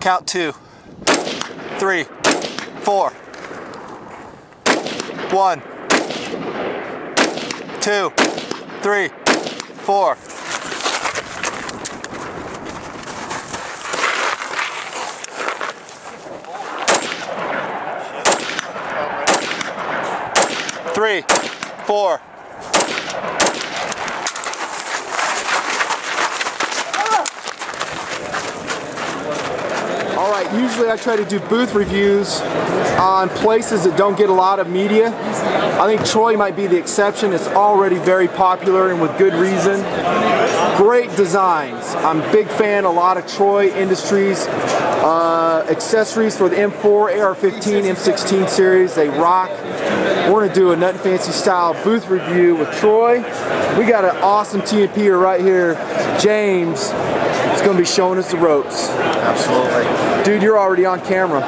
count 2, 3, 4. 1, 2, 3, 4. Three, 4. All right, usually I try to do booth reviews on places that don't get a lot of media. I think Troy might be the exception. It's already very popular and with good reason. Great designs. I'm a big fan of a lot of Troy Industries accessories for the M4, AR-15, M16 series. They rock. We're going to do a Nutnfancy style booth review with Troy. We got an awesome T&P'er right here, James. He's going to be showing us the ropes. Absolutely. Dude, you're already on camera.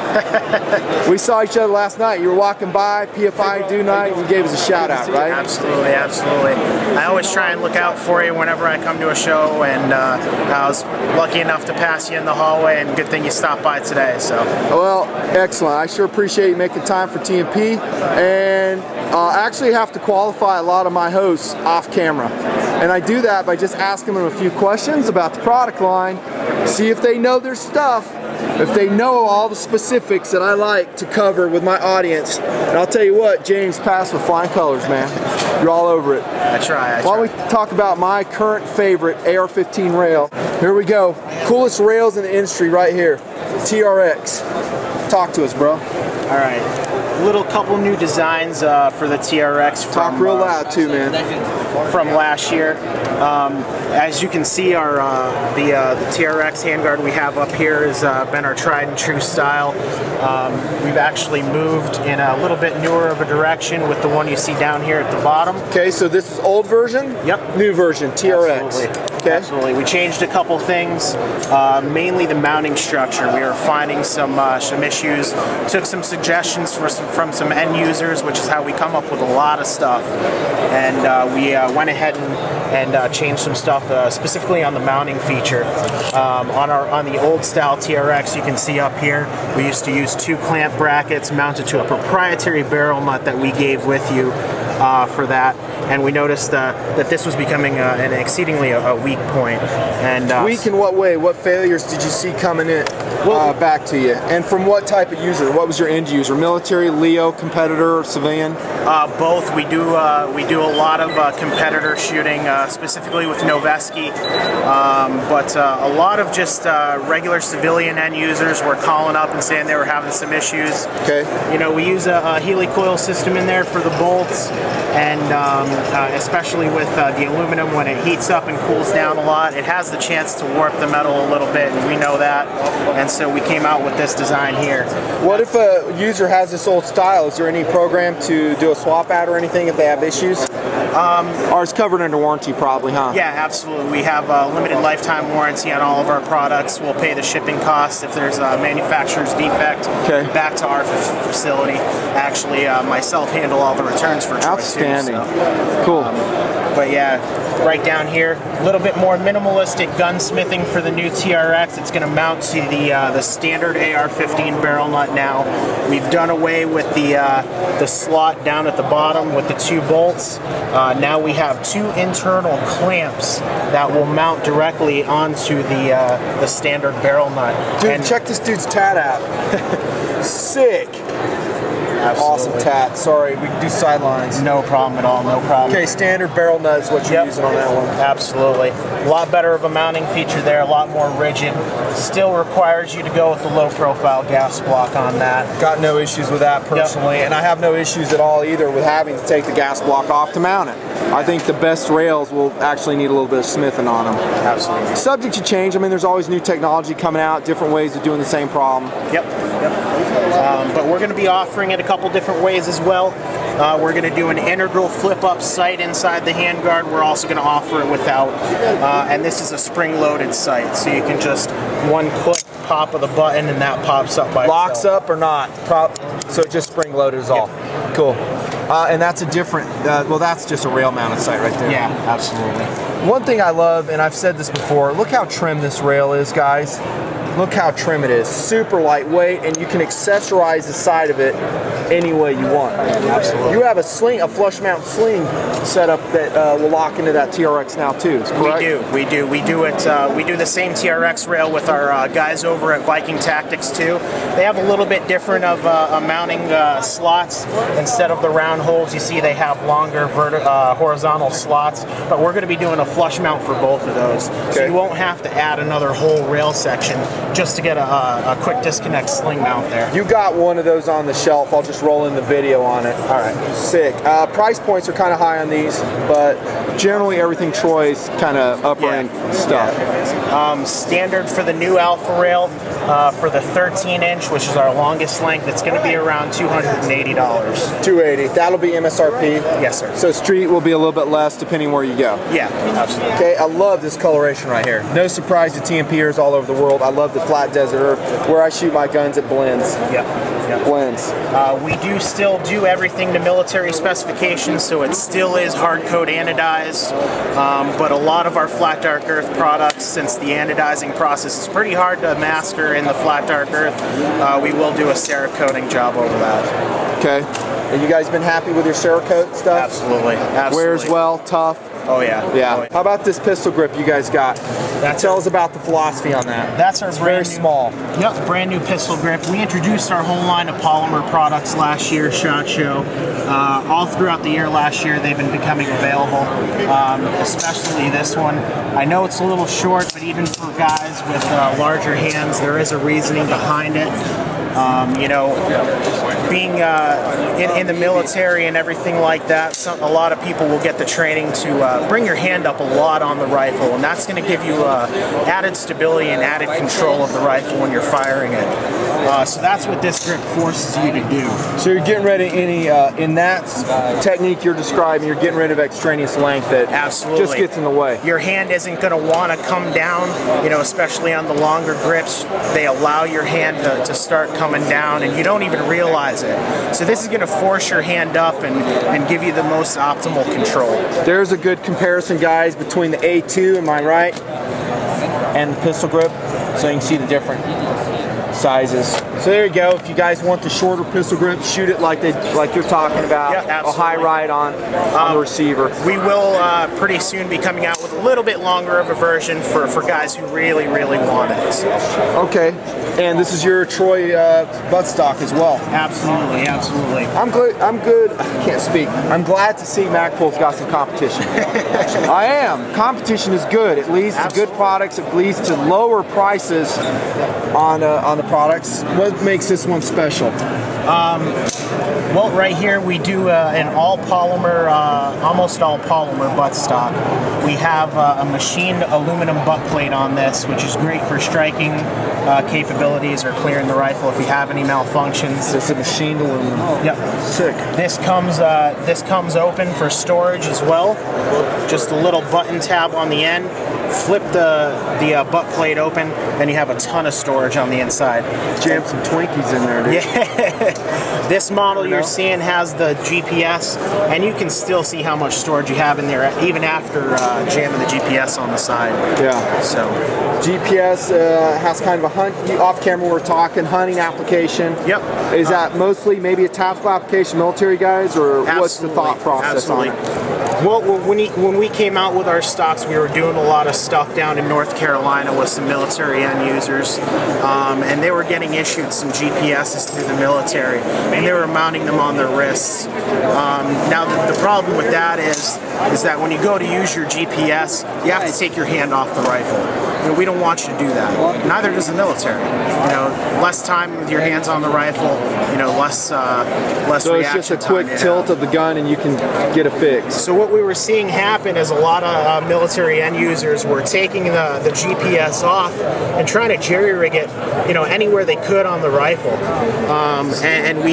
We saw each other last night. You were walking by, PFI do night, you gave us a shout out, right? Absolutely, absolutely. I always try and look out for you whenever I come to a show, and I was lucky enough to pass you in the hallway, and good thing you stopped by today. So. Well, excellent. I sure appreciate you making time for T&P, and I actually have to qualify a lot of my hosts off camera. And I do that by just asking them a few questions about the product line, see if they know their stuff, if they know all the specifics that I like to cover with my audience. And I'll tell you what, James passed with flying colors, man. You're all over it. I try. Why don't we talk about my current favorite AR-15 rail. Here we go. Coolest rails in the industry right here. TRX. Talk to us, bro. All right. Little couple new designs for the TRX. Talk real loud too, man. From last year. As you can see, the TRX handguard we have up here has been our tried and true style. We've actually moved in a little bit newer of a direction with the one you see down here at the bottom. Okay, so this is old version? Yep. New version, TRX. Absolutely. Okay. Absolutely. We changed a couple things, mainly the mounting structure. We were finding some issues, took some suggestions from some end users, which is how we come up with a lot of stuff. And we went ahead and changed some stuff specifically on the mounting feature. On the old style TRX, you can see up here, we used to use 2 clamp brackets mounted to a proprietary barrel nut that we gave with you for that. And we noticed that this was becoming an exceedingly weak point. And weak in what way? What failures did you see coming in back to you? And from what type of user? What was your end user? Military, Leo, competitor, or civilian? Both. We do a lot of competitor shooting, specifically with Noveski, but a lot of just regular civilian end users were calling up and saying they were having some issues. Okay. You know, we use a helicoil system in there for the bolts, and especially with the aluminum, when it heats up and cools down a lot, it has the chance to warp the metal a little bit, and we know that. And so we came out with this design here. What if a user has this old style? Is there any program to do a swap out or anything if they have issues? Or it's covered under warranty probably, huh? Yeah, absolutely. We have a limited lifetime warranty on all of our products. We'll pay the shipping costs if there's a manufacturer's defect back to our facility. Actually, myself handle all the returns for Troy. Outstanding. Too, so. Cool. But yeah, right down here, a little bit more minimalistic gunsmithing for the new TRX. It's going to mount to the standard AR-15 barrel nut now. We've done away with the slot down at the bottom with the 2 bolts. Now we have 2 internal clamps that will mount directly onto the standard barrel nut. Dude, check this dude's tat out. Sick. Absolutely. Awesome tat. Sorry, we can do sidelines. No problem at all, no problem. Okay, standard barrel nut is what you're using on that one. Absolutely. A lot better of a mounting feature there, a lot more rigid. Still requires you to go with the low profile gas block on that. Got no issues with that personally, and I have no issues at all either with having to take the gas block off to mount it. I think the best rails will actually need a little bit of smithing on them. Absolutely. Subject to change. I mean, there's always new technology coming out, different ways of doing the same problem. Yep. But we're going to be offering it a couple different ways as well. We're going to do an integral flip-up sight inside the handguard. We're also going to offer it without. And this is a spring-loaded sight, so you can just one click, pop of the button, and that pops up by Locks itself. up or not? So it just spring-loaded is all. Cool. And that's a different, well, that's just a rail-mounted sight right there. Yeah, absolutely. One thing I love, and I've said this before, look how trim this rail is, guys. Look how trim it is. Super lightweight, and you can accessorize the side of it any way you want. Absolutely. You have a sling, a flush mount sling setup that will lock into that TRX now too, correct? We do it. We do the same TRX rail with our guys over at Viking Tactics too. They have a little bit different of mounting slots. Instead of the round holes, you see they have longer horizontal slots. But we're going to be doing a flush mount for both of those, so you won't have to add another whole rail section just to get a quick disconnect sling mount there. You got one of those on the shelf. I'll just roll in the video on it. All right, sick. Price points are kind of high on these, but generally everything Troy's kind of upper end stuff. Standard for the new Alpha rail, for the 13-inch, which is our longest length, it's going to be around $280. $280. That'll be MSRP. Yes, sir. So street will be a little bit less depending where you go. Yeah, absolutely. Okay, I love this coloration right here. No surprise to TMPers all over the world. I love the flat desert earth. Where I shoot my guns, it blends. Yeah. Blends. We do still do everything to military specifications, so it still is hard coat anodized. But a lot of our flat dark earth products, since the anodizing process is pretty hard to master in the flat dark earth, we will do a Cerakoting job over that. Okay. And you guys been happy with your Cerakote stuff? Absolutely. Wears well, tough. Oh yeah. Yeah. Oh, yeah. How about this pistol grip you guys got? Tell us about the philosophy on that. That's our very small. Yep, brand new pistol grip. We introduced our whole line of polymer products last year, SHOT Show. All throughout the year last year, they've been becoming available, especially this one. I know it's a little short, but even for guys with larger hands, there is a reasoning behind it. Being in the military and everything like that, a lot of people will get the training to bring your hand up a lot on the rifle, and that's going to give you added stability and added control of the rifle when you're firing it. So that's what this grip forces you to do. So you're getting rid of any, in that technique you're describing, you're getting rid of extraneous length that absolutely just gets in the way. Your hand isn't going to want to come down, especially on the longer grips. They allow your hand to start coming down, and you don't even realize it. So this is going to force your hand up and give you the most optimal control. There's a good comparison, guys, between the A2, am I right, and the pistol grip, so you can see the different sizes. So there you go. If you guys want the shorter pistol grip, shoot it like you're talking about. Yeah, a high ride on the receiver. We will pretty soon be coming out with a little bit longer of a version for guys who really, really want it. So. Okay. And this is your Troy buttstock as well. Absolutely. I'm good. I can't speak. I'm glad to see Magpul's got some competition. I am. Competition is good. It leads to good products. It leads to lower prices on the products. What makes this one special? Well, right here we do an all polymer, almost all polymer buttstock. We have a machined aluminum butt plate on this, which is great for striking capabilities or clearing the rifle if you have any malfunctions. It's a machined aluminum. Yep. Sick. This comes open for storage as well. Just a little button tab on the end. Flip the butt plate open, then you have a ton of storage on the inside. Jam some Twinkies in there, dude. Yeah. This model you're seeing has the GPS, and you can still see how much storage you have in there, even after jamming the GPS on the side. Yeah. So GPS has kind of a hunt. Off camera, we're talking hunting application. Yep. Is that mostly maybe a tactical application, military guys, or what's the thought process on it? Well, when we came out with our stocks, we were doing a lot of stuff down in North Carolina with some military end users, and they were getting issued some GPSs through the military, and they were mounting them on their wrists. Now the problem with that is that when you go to use your GPS, you have to take your hand off the rifle. We don't want you to do that. Neither does the military. Less time with your hands on the rifle. Less so reaction it's just a quick tilt of the gun, and you can get a fix. So what we were seeing happen is a lot of military end users were taking the GPS off and trying to jerry rig it, anywhere they could on the rifle. And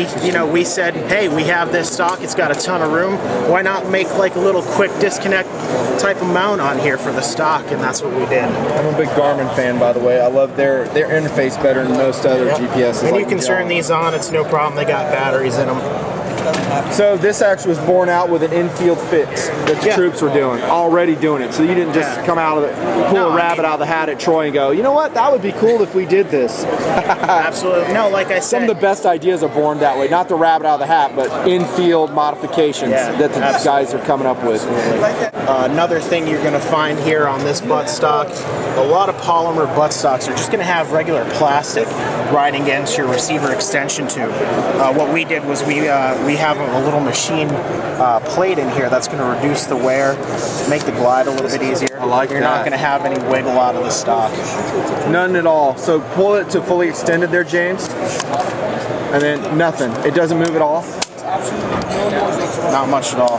we said, hey, we have this stock. It's got a ton of room. Why not make like a little quick disconnect type of mount on here for the stock? And that's what we did. I'm a big Garmin fan, by the way. I love their interface better than most other GPSs. And you can turn these on. It's no problem. They got batteries in them. So this actually was born out with an infield fix that the troops were doing, already doing it. So you didn't just come out of it, pull a rabbit out of the hat at Troy and go, you know what, that would be cool if we did this. Absolutely. No, like I said, some of the best ideas are born that way. Not the rabbit out of the hat, but infield modifications that the guys are coming up with. Another thing you're going to find here on this buttstock, a lot of polymer buttstocks are just going to have regular plastic riding against your receiver extension tube. What we did was we have a little machine plate in here that's going to reduce the wear, make the glide a little bit easier. I like You're that. not going to have any wiggle out of the stock. None at all. So pull it to fully extended there, James. And then nothing. It doesn't move at all. Not much at all.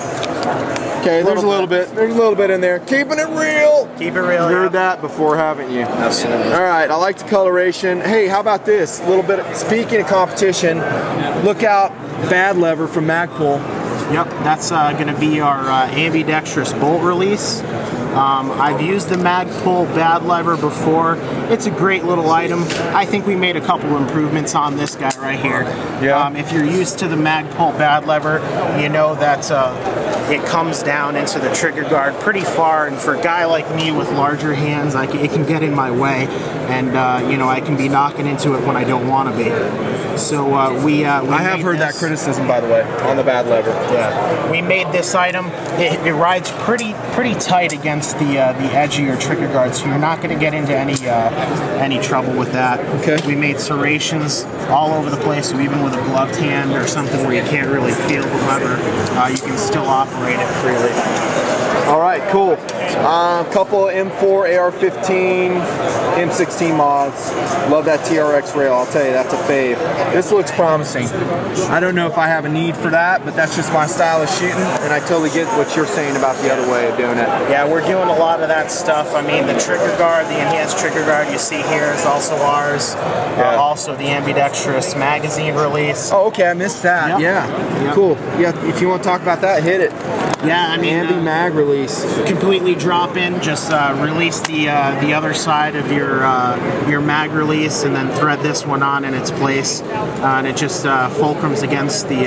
Okay, there's a little bit. There's a little bit in there. Keeping it real. Keep it real. You heard that before, haven't you? Absolutely. All right, I like the coloration. Hey, how about this? A little bit. Speaking of competition, look out, bad lever from Magpul. Yep, that's going to be our ambidextrous bolt release. I've used the Magpul bad lever before. It's a great little item. I think we made a couple improvements on this guy right here. Yeah. If you're used to the Magpul bad lever, you know that it comes down into the trigger guard pretty far, and for a guy like me with larger hands, it can get in my way, and I can be knocking into it when I don't want to be. So I have heard that criticism, by the way, on the bad lever. Yeah, we made this item. It rides pretty tight against the edge of your trigger guard, so you're not going to get into any trouble with that. Okay. We made serrations all over the place, so even with a gloved hand or something where you can't really feel the lever, you can still operate it freely. All right, cool. Couple M4, AR-15, M16 mods. Love that TRX rail. I'll tell you, that's a fave. This looks promising. I don't know if I have a need for that, but that's just my style of shooting, and I totally get what you're saying about the other way of doing it. Yeah, we're doing a lot of that stuff. I mean, the trigger guard, the enhanced trigger guard you see here is also ours. Also the ambidextrous magazine release. Oh, okay, I missed that. Yep. Yeah, Yep. cool. Yeah, if you want to talk about that, hit it. Yeah, I mean, Ambi mag release. completely drop in. Just release the other side of your mag release, and then thread this one on in its place, and it just fulcrums against the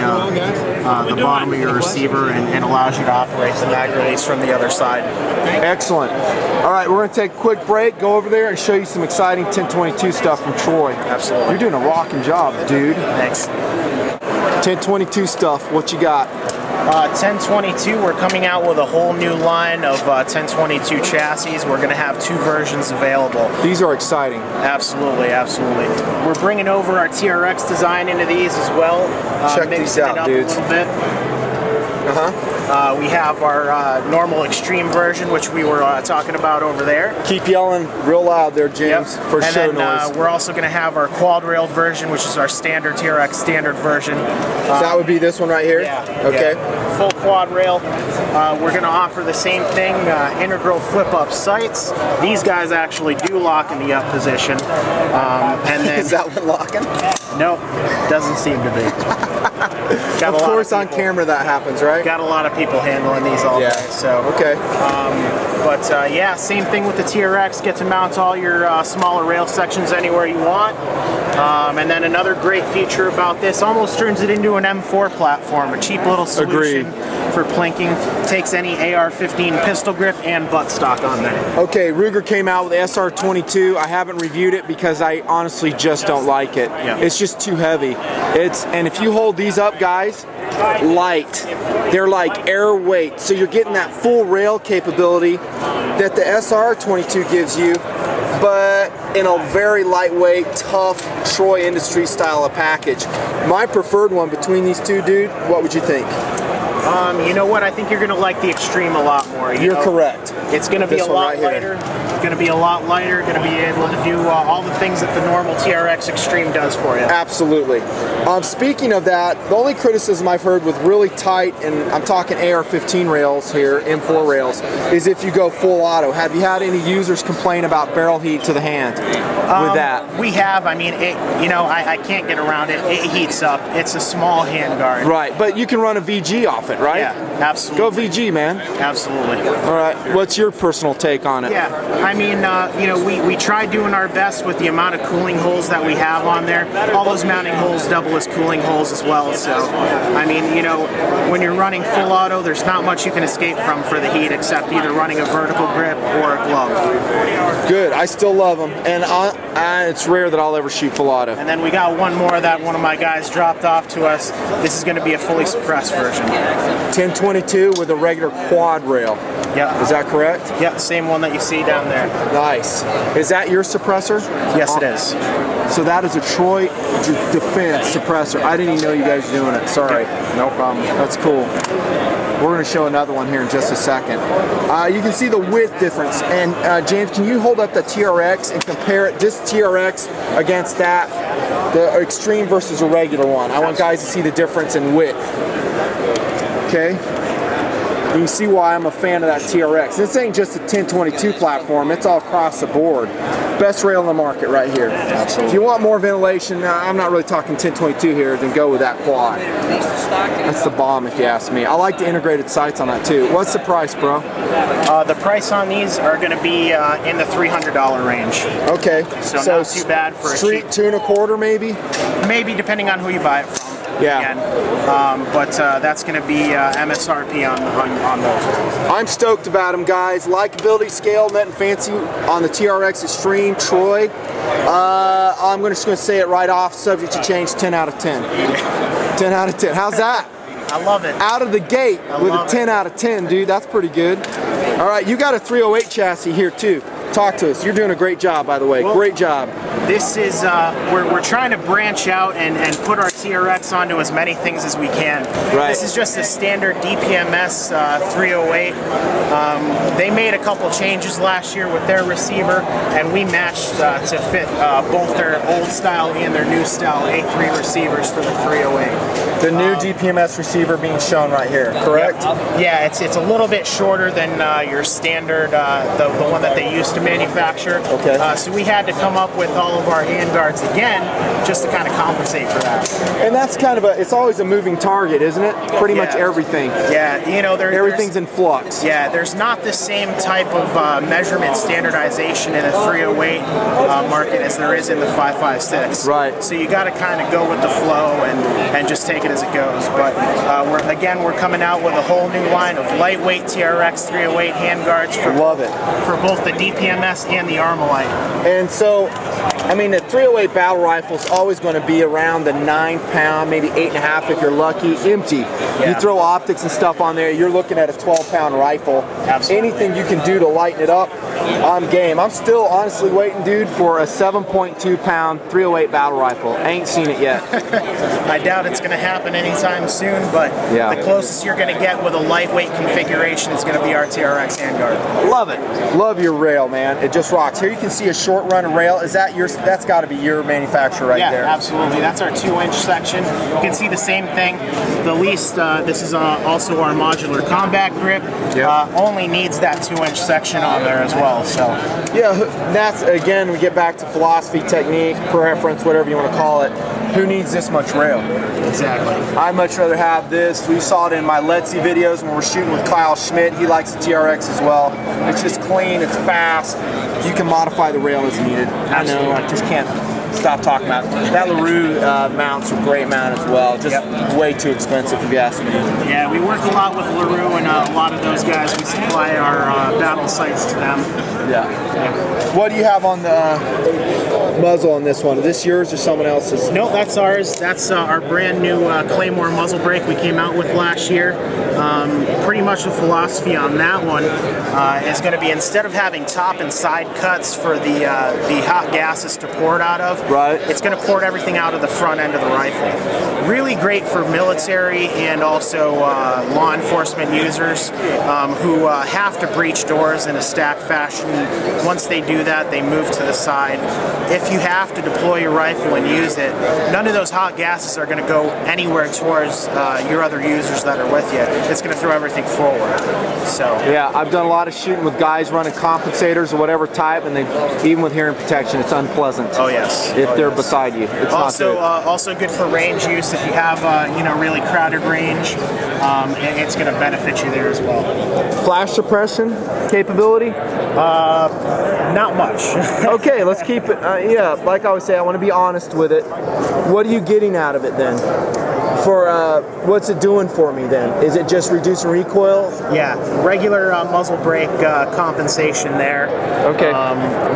bottom of your receiver and allows you to operate the mag release from the other side. Excellent. All right, we're going to take a quick break, go over there, and show you some exciting 1022 stuff from Troy. Absolutely. You're doing a rocking job, dude. Thanks. 1022 stuff, what you got? 1022, we're coming out with a whole new line of 1022 chassis. We're going to have 2 versions available. These are exciting. Absolutely, absolutely. We're bringing over our TRX design into these as well. Check these out, dudes. A little bit. We have our normal extreme version, which we were talking about over there. Keep yelling real loud there, James, for and show then, noise. we're also going to have our quad railed version, which is our standard TRX standard version. So that would be this one right here? Yeah. Okay. Yeah. Full quad rail. We're going to offer the same thing, integral flip-up sights. These guys actually do lock in the up position. And then Is that one locking? Nope, doesn't seem to be. Of course, on camera that happens, right? Got a lot of people handling these all day. So okay. Yeah, same thing with the TRX. Get to mount all your smaller rail sections anywhere you want. And then another great feature about this, almost turns it into an M4 platform, a cheap little solution for plinking. Takes any AR-15 pistol grip and buttstock on there. Okay, Ruger came out with the SR22. I haven't reviewed it because I honestly just don't like it. Yeah. It's just too heavy. And if you hold these up, guys, light. They're like air weight. So you're getting that full rail capability that the SR22 gives you, but in a very lightweight, tough Troy Industries style of package. My preferred one between these two, dude, what would you think? You know what? I think you're going to like the Extreme a lot more. You're correct. It's going to be a lot lighter. Going to be a lot lighter. Going to be able to do all the things that the normal TRX Extreme does for you. Absolutely. Speaking of that, the only criticism I've heard with really tight, and I'm talking AR-15 rails here, M4 rails, is if you go full auto. Have you had any users complain about barrel heat to the hand with that? We have. I mean, I can't get around it. It heats up. It's a small handguard. Right, but you can run a VG off it, right? Yeah, absolutely. Go VG, man. Absolutely. All right, what's your personal take on it? Yeah, I mean, you know, we try doing our best with the amount of cooling holes that we have on there. All those mounting holes double as cooling holes as well. So, I mean, you know, when you're running full auto, there's not much you can escape from for the heat except either running a vertical grip or a glove. Good. I still love them, and it's rare that I'll ever shoot full auto. And then we got one more that one of my guys dropped off to us. This is going to be a fully suppressed version. 1022 with a regular quad rail. Yeah. Is that correct? Yeah, same one that you see down there. Nice. Is that your suppressor? Yes, it is. So that is a Troy Defense suppressor. I didn't even know you guys were doing it. Sorry. No problem. That's cool. We're going to show another one here in just a second. You can see the width difference. And James, can you hold up the TRX and compare it, this TRX against that, the extreme versus a regular one? I want guys to see the difference in width. Okay? You can see why I'm a fan of that TRX. This ain't just a 1022 platform, it's all across the board. Best rail in the market right here. Absolutely. If you want more ventilation, I'm not really talking 1022 here, then go with that quad. That's the bomb if you ask me. I like the integrated sights on that too. What's the price, bro? The price on these are going to be in the $300 range. Okay. So not too bad for a street cheap. $2.25 maybe? Maybe depending on who you buy it from. Yeah. Again. But that's going to be MSRP on those. I'm stoked about them, guys. Likeability scale, Nutnfancy on the TRX Extreme Troy. I'm just going to say it right off, subject to change, 10 out of 10. 10 out of 10. How's that? I love it. Out of the gate with a 10 out of 10, dude. That's pretty good. All right, you got a 308 chassis here too. Talk to us. You're doing a great job, by the way. Well, great job. This is, we're trying to branch out and put our TRX onto as many things as we can. Right. This is just a standard DPMS 308. They made a couple changes last year with their receiver, and we matched to fit both their old style and their new style A3 receivers for the 308. The new DPMS receiver being shown right here, correct? Yeah, it's a little bit shorter than your standard, the one that they used to manufacture. Okay. So we had to come up with all of our handguards again, just to kind of compensate for that. And that's kind of it's always a moving target, isn't it? Pretty much everything. Yeah, you know, everything's in flux. Yeah, there's not the same type of measurement standardization in the 308 market as there is in the 5.56. Right. So you got to kind of go with the flow and just take it as it goes. But we're coming out with a whole new line of lightweight TRX 308 handguards for both the DPMS and the Armalite. And so, I mean, the 308 battle rifle is always going to be around the 9-pound, maybe 8.5 if you're lucky, empty. Yeah. You throw optics and stuff on there, you're looking at a 12-pound rifle. Absolutely. Anything you can do to lighten it up, I'm game. I'm still honestly waiting, dude, for a 7.2-pound 308 battle rifle. I ain't seen it yet. I doubt it's going to happen anytime soon, but the closest you're going to get with a lightweight configuration is going to be our TRX handguard. Love it. Love your rail, man. It just rocks. Here you can see a short run rail. Is that your? That's got to be your manufacturer right there. Yeah, absolutely. That's our 2-inch section. You can see the same thing. The least, this is also our modular combat grip. Only needs that 2-inch section on there as well. So yeah, that's again we get back to philosophy, technique, preference, whatever you want to call it. Who needs this much rail? Exactly. I'd much rather have this. We saw it in my Letzi videos when we're shooting with Kyle Schmidt. He likes the TRX as well. It's just clean, it's fast. You can modify the rail as needed. I know, I just can't stop talking about it. That LaRue mounts are great mount as well. Just way too expensive if you ask me. Yeah, we work a lot with LaRue and a lot of those guys. We supply our battle sights to them. Yeah. What do you have on the muzzle on this one? Is this yours or someone else's? No, that's ours. That's our brand new Claymore muzzle brake we came out with last year. Pretty much the philosophy on that one is going to be, instead of having top and side cuts for the hot gases to pour it out of, it's going to pour everything out of the front end of the rifle. Really great for military and also law enforcement users who have to breach doors in a stacked fashion. Once they do that, they move to the side. If you have to deploy your rifle and use it, none of those hot gases are going to go anywhere towards your other users that are with you. It's going to throw everything forward. So yeah, I've done a lot of shooting with guys running compensators or whatever type, and even with hearing protection, it's unpleasant. Oh yes. If they're beside you, it's also not good. Also good for range use. If you have really crowded range, it's going to benefit you there as well. Flash suppression. capability? Not much. Okay, let's keep it. Yeah, like I always say, I want to be honest with it. What are you getting out of it then? For what's it doing for me then? Is it just reducing recoil? Yeah, regular muzzle brake compensation there. Okay.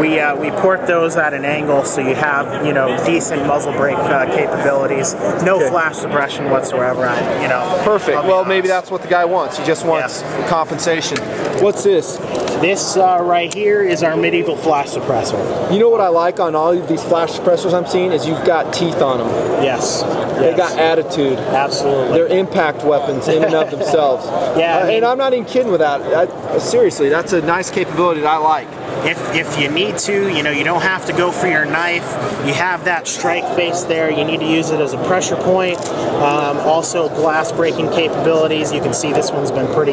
We port those at an angle so you have decent muzzle brake capabilities. No flash suppression whatsoever. Perfect. Well, maybe that's what the guy wants. He just wants compensation. What's this? This right here is our medieval flash suppressor. You know what I like on all of these flash suppressors I'm seeing is you've got teeth on them. Yes. They got attitude. Absolutely. They're impact weapons in and of themselves. Yeah. And I'm not even kidding with that. Seriously, that's a nice capability that I like. If you need to, you don't have to go for your knife. You have that strike face there. You need to use it as a pressure point. Also, glass breaking capabilities. You can see this one's been pretty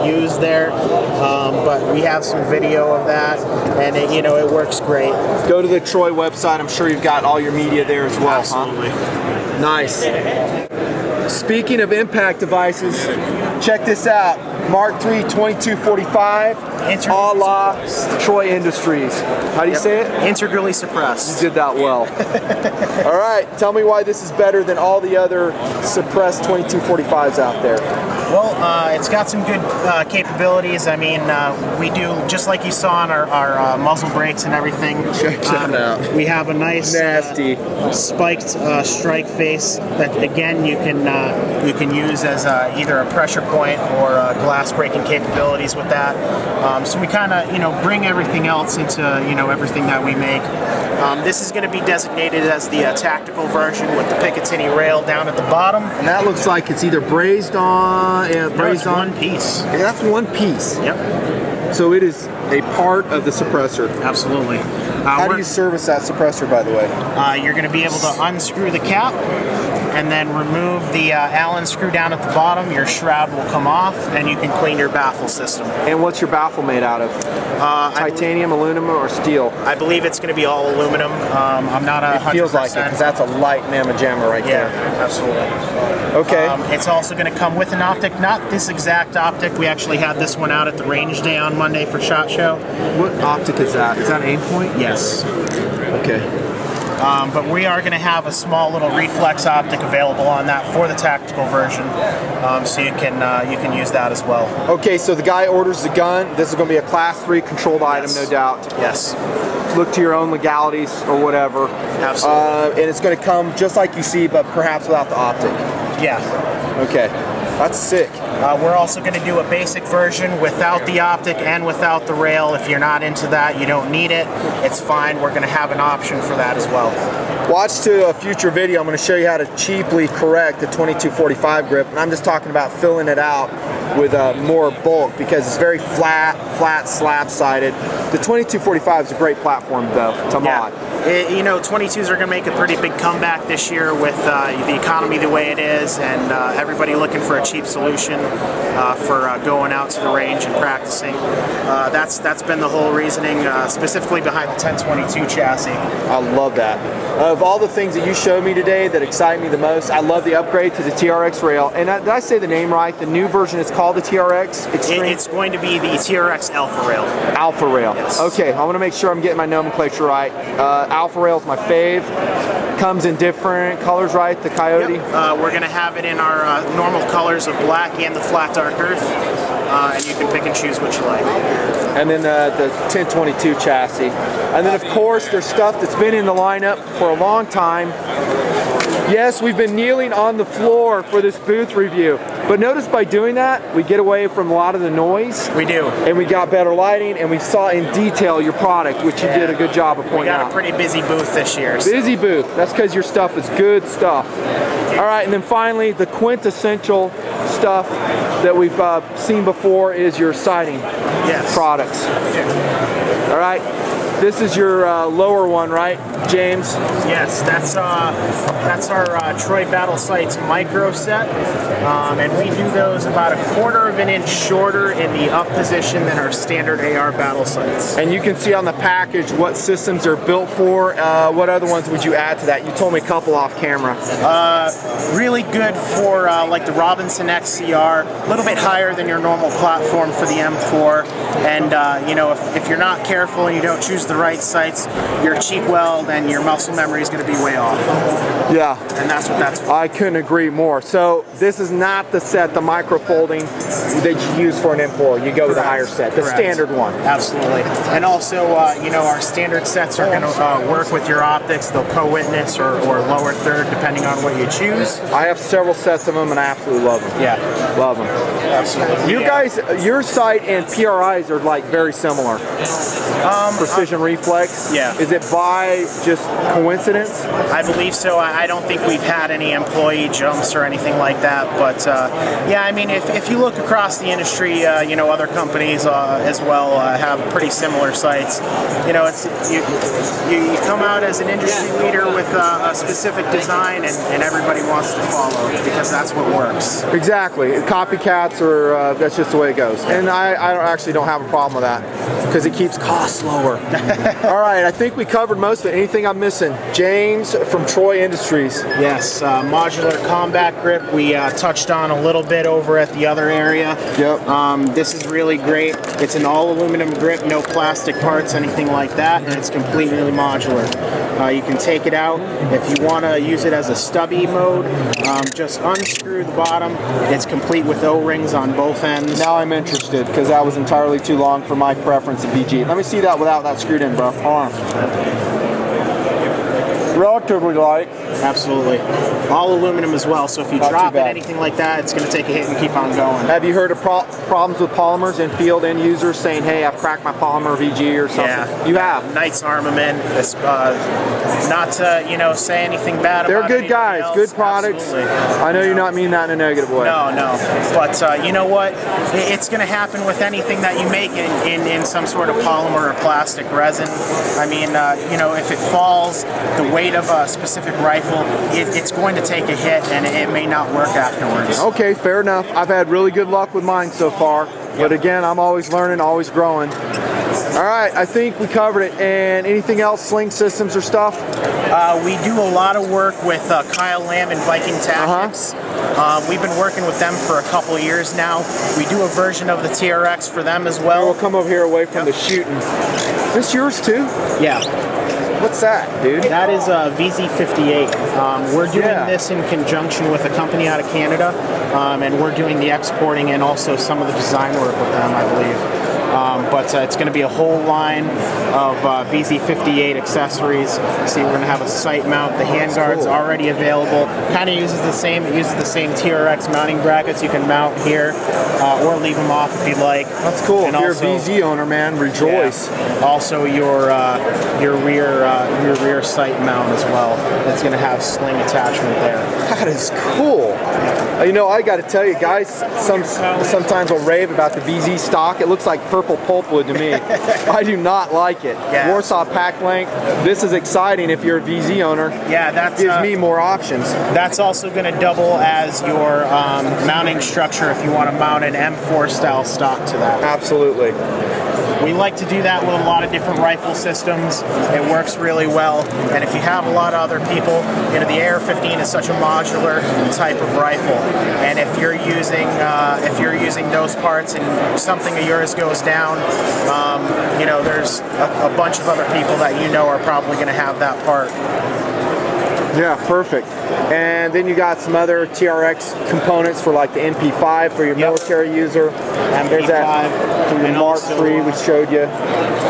used there, but we have some video of that, and it works great. Go to the Troy website. I'm sure you've got all your media there as well. Absolutely. Huh? Nice. Speaking of impact devices, check this out. Mark III 2245, a la Troy Industries. How do you say it? Integrally suppressed. You did that well. All right, tell me why this is better than all the other suppressed 2245s out there. Well, it's got some good capabilities. I mean, we do, just like you saw on our muzzle brakes and everything. Check that out. We have a nice nasty spiked strike face that, again, you can use as either a pressure point or glass breaking capabilities with that. So we kind of bring everything else into everything that we make. This is going to be designated as the tactical version with the Picatinny rail down at the bottom. And that looks like it's either brazed on. It's one piece. Yeah, that's one piece. Yep. So it is a part of the suppressor. Absolutely. How do you service that suppressor, by the way? You're going to be able to unscrew the cap and then remove the Allen screw down at the bottom. Your shroud will come off, and you can clean your baffle system. And what's your baffle made out of? Titanium, aluminum, or steel? I believe it's going to be all aluminum. I'm not 100%. It feels like it, because that's a light mamma jamma right there. Yeah, absolutely. Okay. It's also going to come with an optic, not this exact optic. We actually had this one out at the range day on Monday for SHOT Show. What optic is that? Is that aim point? Yes. Okay. But we are going to have a small little reflex optic available on that for the tactical version, so you can use that as well. Okay, so the guy orders the gun. This is going to be a Class 3 controlled item, no doubt. Yes. Look to your own legalities or whatever. Absolutely. And it's going to come just like you see, but perhaps without the optic. Yeah. Okay. That's sick. We're also going to do a basic version without the optic and without the rail. If you're not into that, you don't need it, it's fine. We're going to have an option for that as well. Watch to a future video. I'm going to show you how to cheaply correct the 2245 grip. And I'm just talking about filling it out with more bulk because it's very flat, slab-sided. The 2245 is a great platform, though, to mod. 22s are going to make a pretty big comeback this year with the economy the way it is, and everybody looking for a cheap solution for going out to the range and practicing. That's been the whole reasoning, specifically behind the 1022 chassis. I love that. Of all the things that you showed me today that excite me the most, I love the upgrade to the TRX rail. And did I say the name right? The new version is called the TRX Extreme? It's going to be the TRX Alpha Rail. Alpha Rail. Yes. Okay, I want to make sure I'm getting my nomenclature right. Alpha Rail is my fave. Comes in different colors, right? The Coyote? Yep. We're going to have it in our normal colors of black and the flat dark earth. And you can pick and choose what you like. And then the 1022 chassis. And then, of course, there's stuff that's been in the lineup for a long time. Yes, we've been kneeling on the floor for this booth review. But notice by doing that, we get away from a lot of the noise. We do. And we got better lighting, and we saw in detail your product, which you did a good job of pointing out. We got a pretty busy booth this year. Busy booth. That's because your stuff is good stuff. All right, and then finally, the quintessential stuff that we've seen before is your sighting products. All right, this is your lower one, right? James? Yes, that's our Troy Battle Sights micro set, and we do those about a 1/4 of an inch shorter in the up position than our standard AR battle sights. And you can see on the package what systems they're built for. What other ones would you add to that? You told me a couple off camera. Really good for like the Robinson XCR, a little bit higher than your normal platform for the M4, and you know, if you're not careful and you don't choose the right sights, your cheek weld and your muscle memory is going to be way off. Yeah. And that's what that's for. I couldn't agree more. So this is not the set, the micro folding that you use for an M4. You go with the higher set, the standard one. Absolutely. And also, you know, our standard sets are going to work with your optics. They'll co-witness or lower third, depending on what you choose. I have several sets of them, and I absolutely love them. Yeah. Love them. Absolutely. You guys, your sight and PRIs are like very similar. Precision reflex. Yeah. Is it by just coincidence? I believe so. I don't think we've had any employee jumps or anything like that. But yeah, I mean, if you look across the industry, you know, other companies as well have pretty similar sights. You know, it's you come out as an industry leader with a specific design, and everybody wants to follow because that's what works. Exactly. Copycats, or that's just the way it goes. And I actually don't have a problem with that because it keeps costs lower. All right, I think we covered most of it. Anything I'm missing? James from Troy Industries. Yes, modular combat grip. We touched on a little bit over at the other area. Yep. This is really great. It's an all aluminum grip, no plastic parts, anything like that, and it's completely modular. You can take it out. If you want to use it as a stubby mode, just unscrew the bottom. It's complete with O-rings on both ends. Now I'm interested because that was entirely too long for my preference of VG. Let me see that without that screwed in, bro. Hold on. Relatively light. Absolutely. All aluminum as well, so if you Not drop too it, bad. anything like that, it's going to take a hit and keep on going. Have you heard of problems with polymers in field end users saying, hey, I've cracked my polymer VG or something? Yeah. You have? Knight's Armament. It's, not to, you know, say anything bad They're about good anybody guys, else. good products. Absolutely. I know you're not meaning that in a negative way. No, but you know what? It's going to happen with anything that you make in some sort of polymer or plastic resin. I mean, you know, if it falls, the weight of a specific rifle, it's going to take a hit and it may not work afterwards. Okay, fair enough. I've had really good luck with mine so far. But again, I'm always learning, always growing. All right, I think we covered it. And anything else, sling systems or stuff? We do a lot of work with Kyle Lamb and Viking Tactics. We've been working with them for a couple years now. We do a version of the TRX for them as well. We'll come over here away from the shooting. Is this yours too? Yeah. What's that, dude? That is a VZ58. We're doing this in conjunction with a company out of Canada, and we're doing the exporting and also some of the design work with them, I believe. But it's going to be a whole line of VZ58 accessories. See, we're going to have a sight mount. The handguard's already available. Kind of uses the same. It uses the same TRX mounting brackets. You can mount here or leave them off if you'd like. That's cool. And if you're also, a VZ owner, man, rejoice. Yeah. Also, your rear sight mount as well. It's going to have sling attachment there. That is cool. You know, I got to tell you, guys, sometimes I'll rave about the VZ stock. It looks like purple pulpwood to me. I do not like it. Yeah. Warsaw pack length. This is exciting if you're a VZ owner. Yeah, that gives me more options. That's also going to double as your mounting structure if you want to mount an M4 style stock to that. Absolutely. We like to do that with a lot of different rifle systems. It works really well. And if you have a lot of other people, you know, the AR-15 is such a modular type of rifle. And if you're using those parts and something of yours goes down, you know, there's a bunch of other people that you know are probably going to have that part. Yeah, perfect. And then you got some other TRX components for like the MP5 for your military user. MP5. There's that for your Mark III we showed you.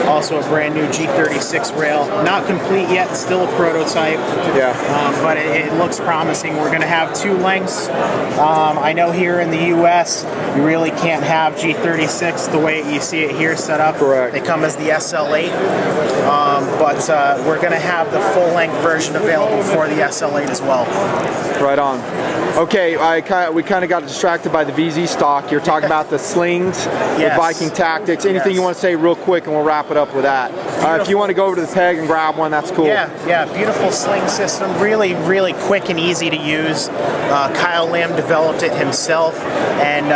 Also a brand new G36 rail. Not complete yet, still a prototype. Yeah. But it looks promising. We're going to have two lengths. I know here in the US, you really can't have G36 the way you see it here set up. Correct. They come as the SL8. But we're going to have the full-length version available for the the SL8 as well. Right on. Okay, we kind of got distracted by the VZ stock. You're talking about the slings with Viking Tactics. Anything you want to say real quick, and we'll wrap it up with that. If you want to go over to the peg and grab one, that's cool. Yeah, beautiful sling system. Really, really quick and easy to use. Kyle Lamb developed it himself, and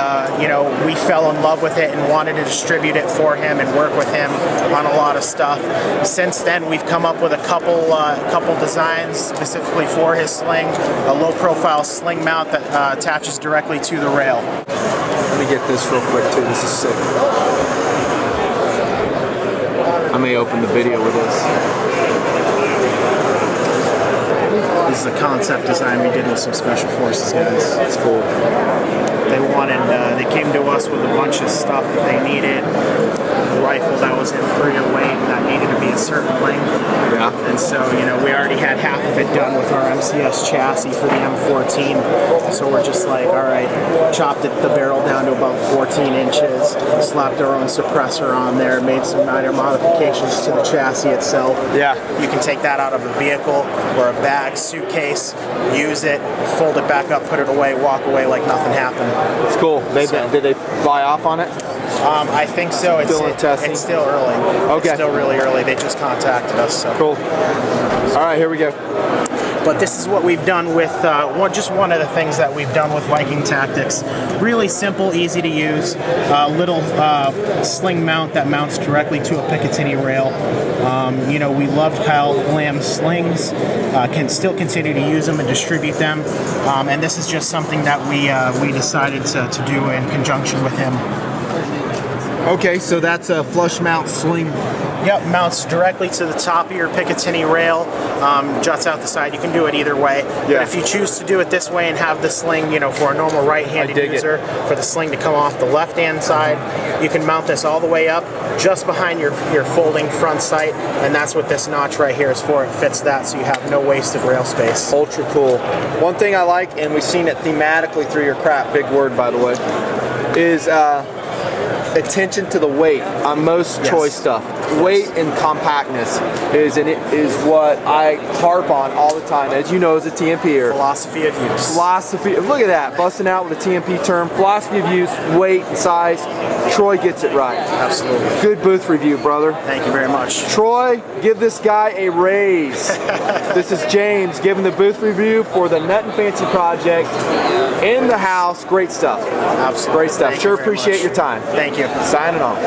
you know, we fell in love with it and wanted to distribute it for him and work with him on a lot of stuff. Since then, we've come up with a couple designs specifically for his sling. A low-profile sling mount that attaches directly to the rail. Let me get this real quick too. This is sick. I may open the video with this. This is a concept design we did with some Special Forces guys. It's cool. They came to us with a bunch of stuff that they needed. A rifle that was inferior weight that needed to be a certain length. Yeah. And so, you know, we already had half of it done with our MCS chassis for the M14. So we're just like, all right, chopped the barrel down to about 14 inches, slapped our own suppressor on there, made some minor modifications to the chassis itself. Yeah. You can take that out of a vehicle or a bag, suitcase, use it, fold it back up, put it away, walk away like nothing happened. It's cool. Did they buy off on it? I think so. It's still early. Okay. It's still really early. They just contacted us. So. Cool. All right, here we go. But this is what we've done with, just one of the things that we've done with Viking Tactics. Really simple, easy to use, little sling mount that mounts directly to a Picatinny rail. You know, we loved Kyle Lamb's slings, can still continue to use them and distribute them. And this is just something that we decided to do in conjunction with him. Okay, so that's a flush mount sling. Yep, mounts directly to the top of your Picatinny rail, juts out the side. You can do it either way. Yeah. But if you choose to do it this way and have the sling, you know, for a normal right-handed user, for the sling to come off the left-hand side, you can mount this all the way up, just behind your folding front sight, and that's what this notch right here is for. It fits that, so you have no wasted rail space. Ultra cool. One thing I like, and we've seen it thematically through your crap, big word by the way, is attention to the weight on most Troy stuff. Weight and compactness is what I harp on all the time. As you know, as a TMPer. Philosophy of use. Philosophy. Look at that, busting out with a TMP term. Philosophy of use, weight, and size. Troy gets it right. Absolutely. Good booth review, brother. Thank you very much. Troy, give this guy a raise. This is James giving the booth review for the Nutnfancy project in the house. Great stuff. Absolutely. Great stuff. Thank sure you very appreciate much. your time. Thank you. Signing off.